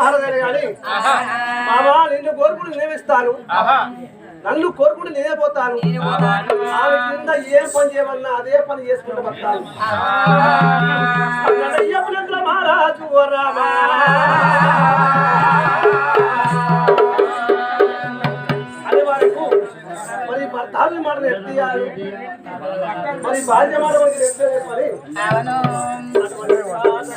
మహారాజు కానీ మామా నిన్ను కోరుకుని నేనేమిస్తాను, నన్ను కోరుకుని నేనే పోతాను. ఆమె కింద ఏం పని చేయమన్నా అదే పని చేసుకుంటూ వస్తాను. మహారాజు రామా అనే వరకు మరి భర్తలు మాట ఎత్తియాలి, మరి భార్య మాట మరి అవును